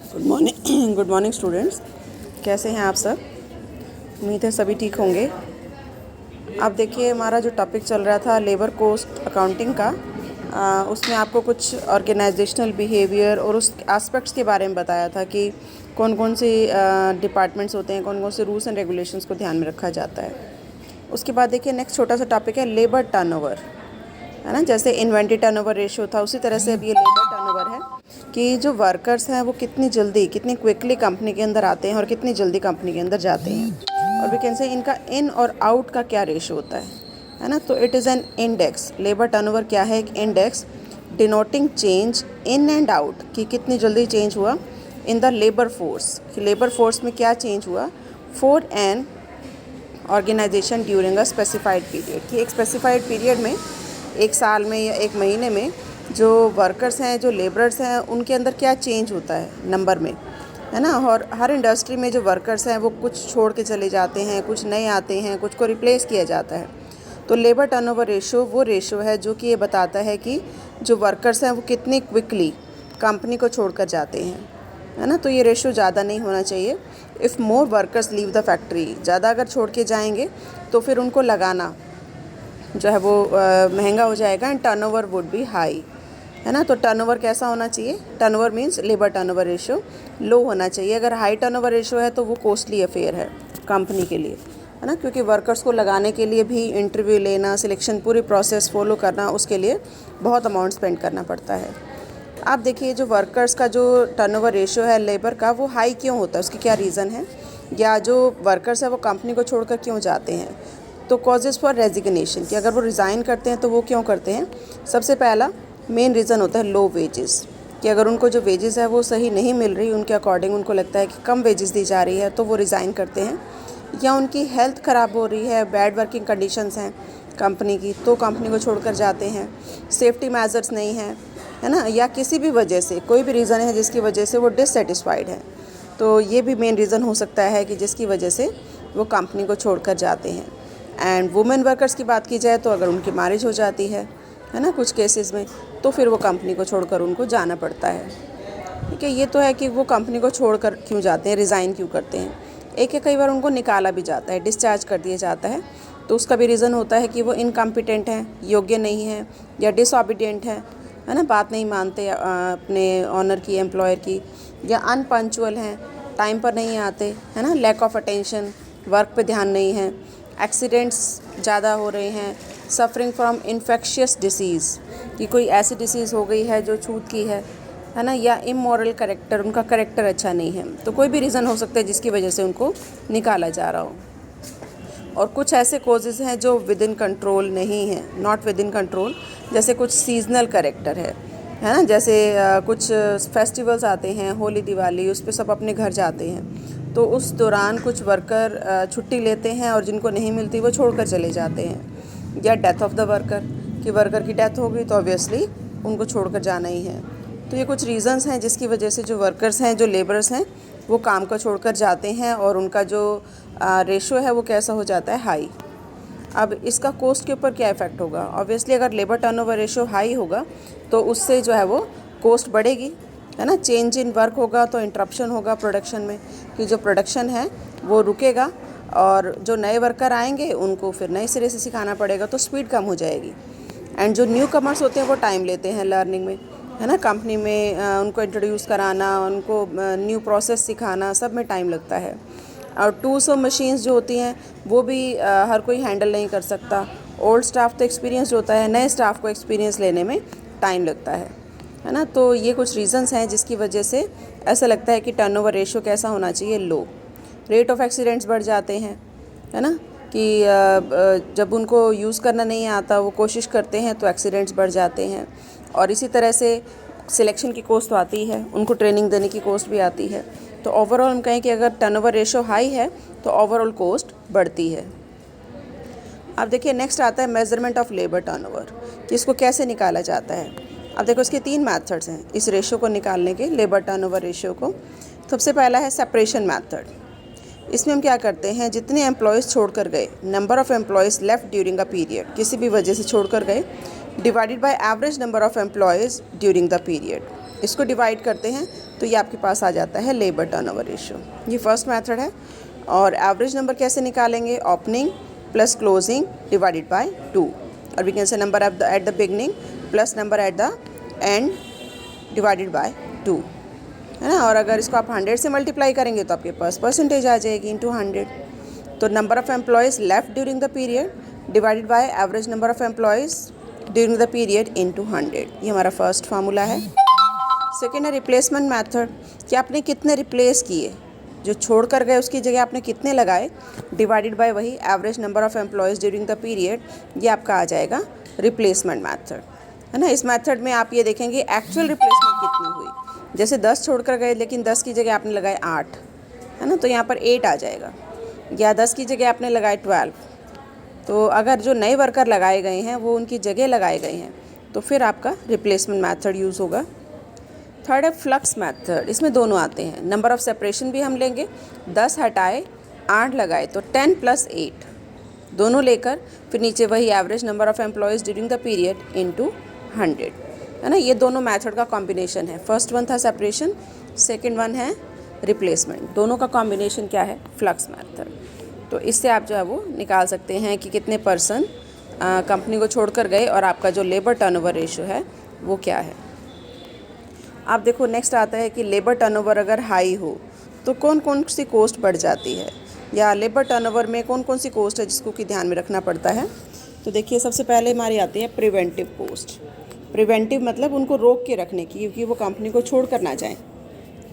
Good morning good morning students. कैसे हैं आप सब? उम्मीद है सभी ठीक होंगे। अब देखिए, हमारा जो टॉपिक चल रहा था लेबर कोस्ट अकाउंटिंग का, उसमें आपको कुछ ऑर्गेनाइजेशनल बिहेवियर और उस एस्पेक्ट्स के बारे में बताया था कि कौन कौन से डिपार्टमेंट्स होते हैं, कौन कौन से रूल्स एंड रेगुलेशंस को ध्यान में रखा जाता है। उसके बाद देखिए नेक्स्ट छोटा सा टॉपिक है लेबर टर्नओवर, है ना। जैसे इन्वेंट्री टर्नओवर रेशियो था, उसी तरह से अब ये लेबर टर्नओवर है कि जो वर्कर्स हैं वो कितनी जल्दी, कितनी क्विकली कंपनी के अंदर आते हैं और कितनी जल्दी कंपनी के अंदर जाते हैं। और वी कैन से इनका इन और आउट का क्या रेशियो होता है ना। तो it is an index. Labour turnover क्या है? एक index denoting change in and out, कि कितनी जल्दी चेंज हुआ इन द लेबर फोर्स, कि लेबर फोर्स में क्या चेंज हुआ for an organisation during a specified period, कि एक स्पेसिफाइड पीरियड में, एक साल में या एक महीने में जो वर्कर्स हैं, जो लेबरर्स हैं, उनके अंदर क्या चेंज होता है नंबर में, है ना। और हर इंडस्ट्री में जो वर्कर्स हैं वो कुछ छोड़ के चले जाते हैं, कुछ नए आते हैं, कुछ को रिप्लेस किया जाता है। तो लेबर टर्नओवर रेशियो वो रेशियो है जो कि ये बताता है कि जो वर्कर्स हैं वो कितनी क्विकली कंपनी को छोड़कर जाते हैं, है ना। तो ये रेशियो ज़्यादा नहीं होना चाहिए। If more workers leave the factory, ज़्यादा अगर छोड़ के जाएंगे तो फिर उनको लगाना जो है वो महंगा हो जाएगा and turnover would be high, है ना। तो टर्नओवर कैसा होना चाहिए? Turnover means labour turnover ratio low होना चाहिए। अगर हाई टर्नओवर रेशियो है तो वो कॉस्टली अफेयर है कंपनी के लिए, है ना, क्योंकि वर्कर्स को लगाने के लिए भी इंटरव्यू लेना, सिलेक्शन, पूरी प्रोसेस फॉलो करना, उसके लिए बहुत अमाउंट स्पेंड करना पड़ता है। आप देखिए, जो वर्कर्स का जो टर्नओवर रेशियो है लेबर का, वो हाई क्यों होता है, उसकी क्या रीज़न है, या जो वर्कर्स है वो कंपनी को छोड़कर क्यों जाते हैं। तो कॉजेज़ फॉर रेजिग्नेशन, कि अगर वो रिज़ाइन करते हैं तो वो क्यों करते हैं। सबसे पहला मेन रीज़न होता है लो वेजेस, कि अगर उनको जो वेजेस है वो सही नहीं मिल रही, उनके अकॉर्डिंग उनको लगता है कि कम वेजेस दी जा रही है, तो वो रिज़ाइन करते हैं। या उनकी हेल्थ ख़राब हो रही है, बैड वर्किंग कंडीशंस हैं कंपनी की, तो कंपनी को छोड़कर जाते हैं। सेफ्टी मेजर्स नहीं हैं, है ना, या किसी भी वजह से, कोई भी रीज़न है जिसकी वजह से वो डिससेटिस्फाइड है, तो ये भी मेन रीज़न हो सकता है कि जिसकी वजह से वो कंपनी को छोड़कर जाते हैं। एंड वुमेन वर्कर्स की बात की जाए तो अगर उनकी मैरिज हो जाती है ना, कुछ केसेस में, तो फिर वो कंपनी को छोड़कर उनको जाना पड़ता है। ठीक है, ये तो है कि वो कंपनी को छोड़कर क्यों जाते हैं, रिज़ाइन क्यों करते हैं। एक कई बार उनको निकाला भी जाता है, डिस्चार्ज कर दिया जाता है, तो उसका भी रीज़न होता है कि वो इनकम्पिटेंट हैं, योग्य नहीं हैं, या डिसओबीडिएंट हैं, है ना, बात नहीं मानते अपने ऑनर की, एम्प्लॉयर की, या अनपंक्चुअल हैं, टाइम पर नहीं आते, है ना, लैक ऑफ अटेंशन, वर्क पे ध्यान नहीं है, एक्सीडेंट्स ज़्यादा हो रहे हैं, सफरिंग फ्रॉम इन्फेक्शियस डिसीज़, कि कोई ऐसी डिसीज़ हो गई है जो छूत की है ना, या इमोरल करेक्टर, उनका करेक्टर अच्छा नहीं है। तो कोई भी रीज़न हो सकता है जिसकी वजह से उनको निकाला जा रहा हो। और कुछ ऐसे कॉजेज़ हैं जो विद इन कंट्रोल नहीं हैं, नॉट विद इन कंट्रोल, जैसे कुछ सीजनल करेक्टर है ना। जैसे कुछ फेस्टिवल्स आते हैं, होली, दिवाली, उस पर सब अपने घर जाते हैं, तो उस दौरान कुछ वर्कर छुट्टी लेते हैं और जिनको नहीं मिलती वो छोड़कर चले जाते हैं। या डेथ ऑफ द वर्कर, कि वर्कर की डेथ हो गई तो ऑब्वियसली उनको छोड़कर जाना ही है। तो ये कुछ रीज़न्स हैं जिसकी वजह से जो वर्कर्स हैं, जो लेबरर्स हैं, वो काम को छोड़कर जाते हैं और उनका जो रेशो है वो कैसा हो जाता है, हाई। अब इसका कॉस्ट के ऊपर क्या इफ़ेक्ट होगा? ऑब्वियसली अगर लेबर टर्नओवर रेशो हाई होगा तो उससे जो है वो कॉस्ट बढ़ेगी, है ना। चेंज इन वर्क होगा तो इंटरप्शन होगा प्रोडक्शन में, कि जो प्रोडक्शन है वो रुकेगा और जो नए वर्कर आएंगे उनको फिर नए सिरे से सिखाना पड़ेगा, तो स्पीड कम हो जाएगी। एंड जो न्यू कमर्स होते हैं वो टाइम लेते हैं लर्निंग में, है ना, कंपनी में उनको इंट्रोड्यूस कराना, उनको न्यू प्रोसेस सिखाना, सब में टाइम लगता है। और टूल्स और मशीन्स जो होती हैं वो भी हर कोई हैंडल नहीं कर सकता। ओल्ड स्टाफ तो एक्सपीरियंस होता है, नए स्टाफ को एक्सपीरियंस लेने में टाइम लगता है ना। तो ये कुछ रीज़न्स हैं जिसकी वजह से ऐसा लगता है कि टर्नओवर रेशियो कैसा होना चाहिए, लो। रेट ऑफ एक्सीडेंट्स बढ़ जाते हैं, है ना, कि जब उनको यूज़ करना नहीं आता, वो कोशिश करते हैं तो एक्सीडेंट्स बढ़ जाते हैं। और इसी तरह से सिलेक्शन की कॉस्ट आती है, उनको ट्रेनिंग देने की कॉस्ट भी आती है। तो ओवरऑल हम कहें कि अगर टर्नओवर रेशो हाई है तो ओवरऑल कॉस्ट बढ़ती है। अब देखिए नेक्स्ट आता है मेजरमेंट ऑफ लेबर टर्नओवर, कि इसको कैसे निकाला जाता है। अब देखो इसके 3 मेथड्स हैं इस रेशो को निकालने के, लेबर टर्नओवर रेशो को। सबसे पहला है सेपरेशन मेथड। इसमें हम क्या करते हैं, जितने एम्प्लॉयज़ छोड़कर गए, number of employees left during a period, किसी भी वजह से छोड़कर गए, divided by average number of employees during the period. इसको डिवाइड करते हैं तो ये आपके पास आ जाता है लेबर टर्नओवर रेशियो। ये फर्स्ट मेथड है। और एवरेज नंबर कैसे निकालेंगे? Opening plus closing divided by 2, और we can say number at the beginning plus number at the end divided by 2, है ना। और अगर इसको आप 100 से मल्टीप्लाई करेंगे तो आपके पास परसेंटेज आ जाएगी इंटू 100। तो number of employees left during the period divided by average number of employees during the period into 100, ये हमारा फर्स्ट फार्मूला है। सेकेंड है रिप्लेसमेंट मैथड, कि आपने कितने रिप्लेस किए, जो छोड़ कर गए उसकी जगह आपने कितने लगाए, डिवाइडेड बाय वही average number of employees during the period, ये आपका आ जाएगा रिप्लेसमेंट मैथड, है ना। इस मैथड में आप ये देखेंगे एक्चुअल रिप्लेसमेंट कितनी हुई। जैसे 10 छोड़ कर गए लेकिन 10 की जगह आपने लगाए 8, है ना, तो यहाँ पर 8 आ जाएगा। या 10 की जगह आपने लगाए 12, तो अगर जो नए वर्कर लगाए गए हैं वो उनकी जगह लगाए गए हैं तो फिर आपका रिप्लेसमेंट मैथड यूज़ होगा। थर्ड है फ्लक्स मैथड, इसमें दोनों आते हैं। नंबर ऑफ़ सेपरेशन भी हम लेंगे, 10 हटाए 8 लगाए तो 10 + 8 दोनों लेकर फिर नीचे वही average number of employees during the period into 100, है ना। ये दोनों मेथड का कॉम्बिनेशन है। फर्स्ट वन था सेपरेशन, सेकंड वन है रिप्लेसमेंट, दोनों का कॉम्बिनेशन क्या है? Flux method. तो इससे आप जो है वो निकाल सकते हैं कि कितने पर्सन कंपनी को छोड़कर गए और आपका जो लेबर टर्नओवर रेशियो है वो क्या है। आप देखो नेक्स्ट आता है कि लेबर टर्नओवर अगर हाई हो तो कौन कौन सी कोस्ट बढ़ जाती है, या लेबर टर्नओवर में कौन कौन सी कोस्ट है जिसको कि ध्यान में रखना पड़ता है। तो देखिए सबसे पहले हमारी आती है प्रिवेंटिव कोस्ट। प्रिवेंटिव मतलब उनको रोक के रखने की, क्योंकि वो कंपनी को छोड़ कर ना जाएं,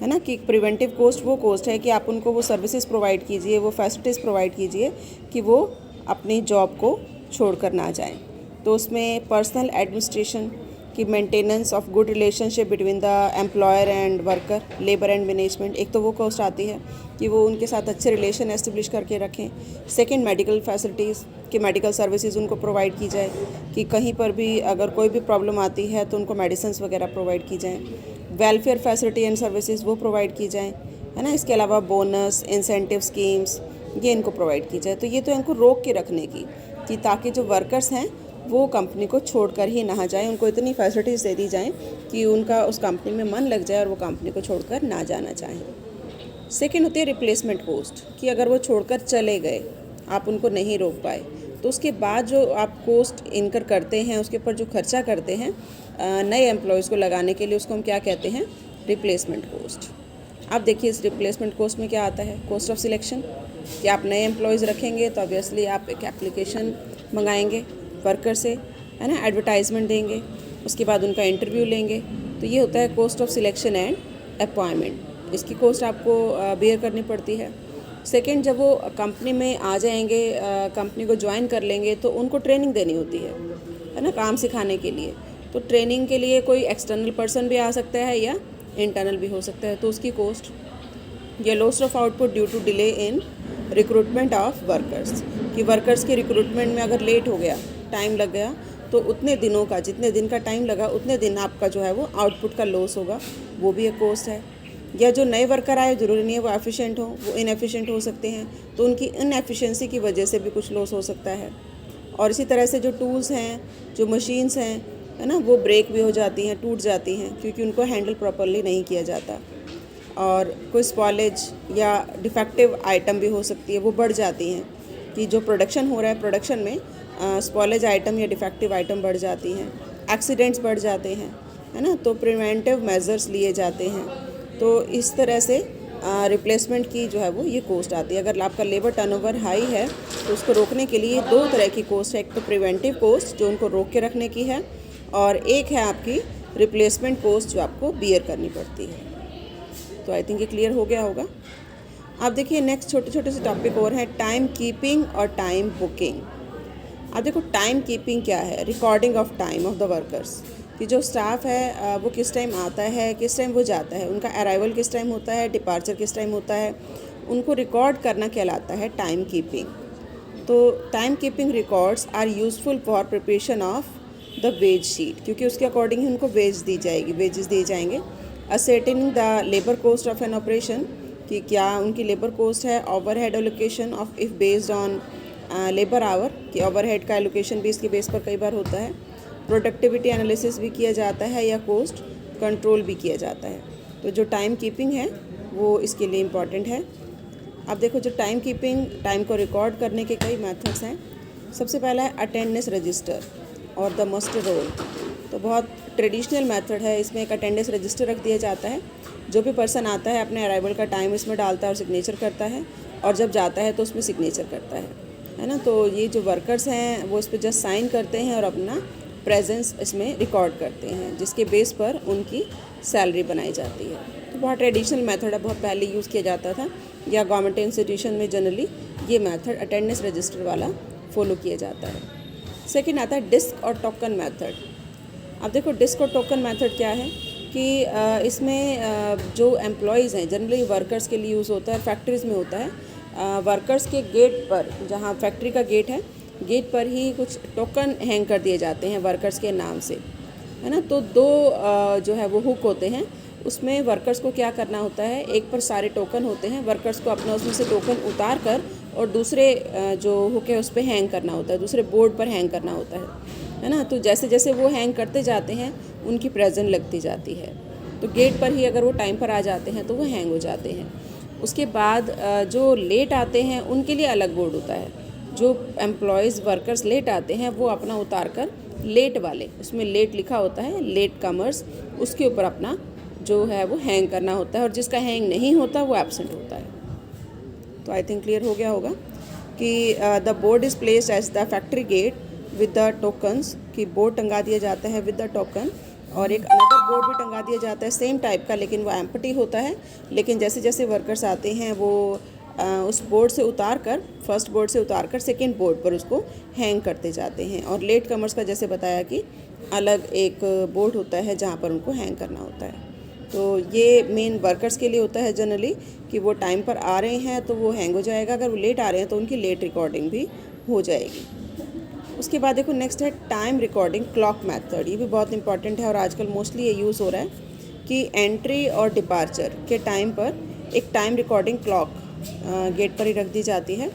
है ना। कि प्रिवेंटिव कोस्ट वो कोस्ट है कि आप उनको वो सर्विसेज प्रोवाइड कीजिए, वो फैसिलिटीज़ प्रोवाइड कीजिए कि वो अपनी जॉब को छोड़ कर ना जाएं। तो उसमें पर्सनल एडमिनिस्ट्रेशन की maintenance of good relationship between the employer and worker, labour and management, एक तो वो कोस्ट आती है कि वो उनके साथ अच्छे रिलेशन एस्टेब्लिश करके रखें। सेकंड मेडिकल फैसिलिटीज़ कि मेडिकल सर्विसेज उनको प्रोवाइड की जाए, कि कहीं पर भी अगर कोई भी प्रॉब्लम आती है तो उनको मेडिसिन्स वगैरह प्रोवाइड की जाएँ। वेलफेयर फैसिलिटी एंड सर्विसेज वो प्रोवाइड की जाएँ, है ना। इसके अलावा बोनस, इंसेंटिव स्कीम्स ये इनको प्रोवाइड की जाए। तो ये तो इनको रोक के रखने की, कि ताकि जो वर्कर्स हैं वो कंपनी को छोड़कर ही ना जाएं, उनको इतनी फैसिलिटीज़ दे दी जाएं कि उनका उस कंपनी में मन लग जाए और वो कंपनी को छोड़कर ना जाना चाहें। सेकंड होती है रिप्लेसमेंट कोस्ट, कि अगर वो छोड़कर चले गए, आप उनको नहीं रोक पाए, तो उसके बाद जो आप कोस्ट इनकर करते हैं, उसके ऊपर जो खर्चा करते हैं नए एम्प्लॉयज़ को लगाने के लिए, उसको हम क्या कहते हैं? Replacement cost. आप देखिए इस रिप्लेसमेंट कोस्ट में क्या आता है? कॉस्ट ऑफ सिलेक्शन, कि आप नए एम्प्लॉयज़ रखेंगे तो ऑब्वियसली आप एक एप्लीकेशन मंगाएंगे वर्कर से, है ना, एडवर्टाइजमेंट देंगे, उसके बाद उनका इंटरव्यू लेंगे, तो ये होता है cost of selection and appointment. इसकी कॉस्ट आपको बेयर करनी पड़ती है। सेकंड, जब वो कंपनी में आ जाएंगे, कंपनी को ज्वाइन कर लेंगे, तो उनको ट्रेनिंग देनी होती है ना, काम सिखाने के लिए। तो ट्रेनिंग के लिए कोई एक्सटर्नल पर्सन भी आ सकता है या इंटरनल भी हो सकता है, तो उसकी कॉस्ट। या loss of output due to delay in recruitment of workers, कि वर्कर्स के रिक्रूटमेंट में अगर लेट हो गया, टाइम लग गया, तो उतने दिनों का, जितने दिन का टाइम लगा उतने दिन आपका जो है वो आउटपुट का लॉस होगा, वो भी एक कॉस्ट है। या जो नए वर्कर आए, ज़रूरी नहीं है वो एफिशिएंट हो, वो इनएफिशिएंट हो सकते हैं, तो उनकी इनएफिशिएंसी की वजह से भी कुछ लॉस हो सकता है। और इसी तरह से जो टूल्स हैं, जो मशीन्स हैं, है ना, वो ब्रेक भी हो जाती हैं, टूट जाती हैं, क्योंकि उनको हैंडल प्रॉपरली नहीं किया जाता। और कोई स्पॉलेज या डिफेक्टिव आइटम भी हो सकती है, वो बढ़ जाती हैं, कि जो प्रोडक्शन हो रहा है, प्रोडक्शन में स्पॉलेज आइटम या डिफेक्टिव आइटम बढ़ जाती हैं, एक्सीडेंट्स बढ़ जाते हैं, है ना, तो प्रिवेंटिव मेजर्स लिए जाते हैं। तो इस तरह से रिप्लेसमेंट की जो है वो ये कॉस्ट आती है। अगर आपका लेबर टर्नओवर हाई है तो उसको रोकने के लिए दो तरह की कॉस्ट है, एक तो प्रिवेंटिव कॉस्ट जो उनको रोक के रखने की है, और एक है आपकी रिप्लेसमेंट कॉस्ट जो आपको बियर करनी पड़ती है। तो आई थिंक ये क्लियर हो गया होगा। आप देखिए नेक्स्ट छोटे छोटे से टॉपिक और हैं, टाइम कीपिंग और टाइम बुकिंग। आप देखो टाइम कीपिंग क्या है? Recording of time of the workers, कि जो स्टाफ है वो किस टाइम आता है, किस टाइम वो जाता है, उनका अराइवल किस टाइम होता है, डिपार्चर किस टाइम होता है, उनको रिकॉर्ड करना कहलाता है टाइम कीपिंग। तो time keeping records are useful for preparation of the wage sheet, क्योंकि उसके अकॉर्डिंग ही उनको वेजेस दिए जाएंगे। Ascertaining the labour cost of an operation, कि क्या उनकी लेबर कॉस्ट है। Overhead allocation of if based on labour hour, कि ओवरहेड का एलोकेशन भी इसके बेस पर कई बार होता है। प्रोडक्टिविटी एनालिसिस भी किया जाता है या कॉस्ट कंट्रोल भी किया जाता है। तो जो टाइम कीपिंग है वो इसके लिए इम्पॉर्टेंट है। अब देखो, जो टाइम कीपिंग, टाइम को रिकॉर्ड करने के कई मेथड्स हैं। सबसे पहला है अटेंडेंस रजिस्टर और द मस्टर रोल। तो बहुत ट्रेडिशनल मेथड है। इसमें एक अटेंडेंस रजिस्टर रख दिया जाता है। जो भी पर्सन आता है अपने अराइवल का टाइम इसमें डालता है और सिग्नेचर करता है, और जब जाता है तो उसमें सिग्नेचर करता है ना। तो ये जो वर्कर्स हैं वो इस पर जस्ट साइन करते हैं और अपना प्रेजेंस इसमें रिकॉर्ड करते हैं, जिसके बेस पर उनकी सैलरी बनाई जाती है। तो बहुत ट्रेडिशनल मेथड है, बहुत पहले यूज़ किया जाता था, या गवर्नमेंट इंस्टीट्यूशन में जनरली ये मेथड अटेंडेंस रजिस्टर वाला फॉलो किया जाता है। सेकंड आता है डिस्क और टोकन मेथड। अब देखो, डिस्क और टोकन मेथड क्या है कि इसमें जो एम्प्लॉयज़ हैं, जनरली वर्कर्स के लिए यूज़ होता है, फैक्ट्रीज़ में होता है। वर्कर्स के गेट पर, जहाँ फैक्ट्री का गेट है, गेट पर ही कुछ टोकन हैंग कर दिए जाते हैं वर्कर्स के नाम से, है ना। तो दो जो है वो हुक होते हैं। उसमें वर्कर्स को क्या करना होता है, एक पर सारे टोकन होते हैं, वर्कर्स को अपना उसमें से टोकन उतार कर और दूसरे जो हुक है उस पर हैंग करना होता है, दूसरे बोर्ड पर हैंग करना होता है ना। तो जैसे जैसे वो हैंग करते जाते हैं उनकी प्रेजेंट लगती जाती है। तो गेट पर ही अगर वो टाइम पर आ जाते हैं तो वो हैंग हो जाते हैं। उसके बाद जो लेट आते हैं उनके लिए अलग बोर्ड होता है। जो एम्प्लॉयज़ वर्कर्स लेट आते हैं वो अपना उतार कर लेट वाले, उसमें लेट लिखा होता है, लेट कमर्स, उसके ऊपर अपना जो है वो हैंग करना होता है, और जिसका हैंग नहीं होता वो एब्सेंट होता है। तो आई थिंक क्लियर हो गया होगा कि the board is placed at the factory gate with the tokens, कि बोर्ड टंगा दिया जाता है विद द टोकन, और एक अनदर बोर्ड भी टंगा दिया जाता है सेम टाइप का, लेकिन वो एम्प्टी होता है। लेकिन जैसे जैसे वर्कर्स आते हैं वो उस बोर्ड से उतार कर, फर्स्ट बोर्ड से उतार कर सेकेंड बोर्ड पर उसको हैंग करते जाते हैं। और लेट कमर्स का जैसे बताया कि अलग एक बोर्ड होता है जहाँ पर उनको हैंग करना होता है। तो ये मेन वर्कर्स के लिए होता है जनरली, कि वो टाइम पर आ रहे हैं तो वो हैंग हो जाएगा, अगर वो लेट आ रहे हैं तो उनकी लेट रिकॉर्डिंग भी हो जाएगी। उसके बाद देखो, नेक्स्ट है टाइम रिकॉर्डिंग क्लॉक मेथड। ये भी बहुत इंपॉर्टेंट है और आजकल मोस्टली ये यूज़ हो रहा है कि एंट्री और डिपार्चर के टाइम पर एक टाइम रिकॉर्डिंग क्लॉक गेट पर ही रख दी जाती है।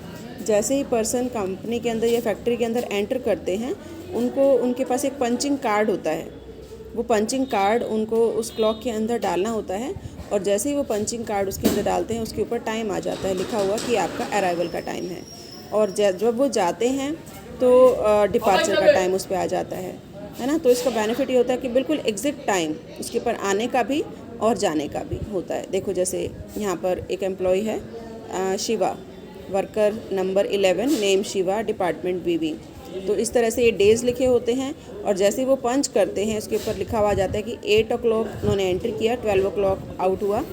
जैसे ही पर्सन कंपनी के अंदर या फैक्ट्री के अंदर एंटर करते हैं, उनके पास एक पंचिंग कार्ड होता है। वो पंचिंग कार्ड उनको उस क्लॉक के अंदर डालना होता है, और जैसे ही वो पंचिंग कार्ड उसके अंदर डालते हैं उसके ऊपर टाइम आ जाता है लिखा हुआ कि आपका अराइवल का टाइम है। और जब वो जाते हैं तो डिपार्चर का टाइम उस पर आ जाता है ना। तो इसका बेनिफिट ये होता है कि बिल्कुल एग्जैक्ट टाइम उसके ऊपर आने का भी और जाने का भी होता है। देखो, जैसे यहाँ पर एक एम्प्लॉय है Shiva, worker number 11, name Shiva, department B B. तो इस तरह से ये डेज़ लिखे होते हैं, और जैसे वो पंच करते हैं उसके ऊपर लिखा हुआ जाता है कि 8 o'clock उन्होंने एंट्री किया, 12 o'clock आउट हुआ,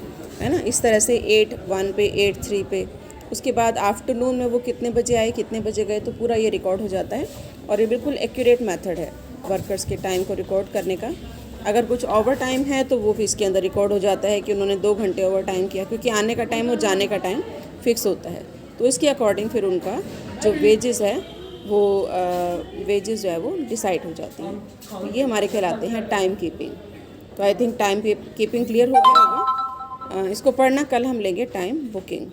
है ना। इस तरह से 8:1 पे, 8:3 पे, उसके बाद आफ्टरनून में वो कितने बजे आए, कितने बजे गए, तो पूरा ये रिकॉर्ड हो जाता है। और ये बिल्कुल एक्यूरेट मेथड है वर्कर्स के टाइम को रिकॉर्ड करने का। अगर कुछ ओवर टाइम है तो वो भी इसके अंदर रिकॉर्ड हो जाता है कि उन्होंने 2 घंटे ओवर टाइम किया, क्योंकि आने का टाइम और जाने का टाइम फिक्स होता है। तो इसके अकॉर्डिंग फिर उनका जो वेजेस है वो वेजेस जो है वो डिसाइड हो जाती हैं। तो ये हमारे कहलाते हैं टाइम कीपिंग। तो I think time keeping clear हो गया होगा। इसको पढ़ना, कल हम लेंगे टाइम बुकिंग।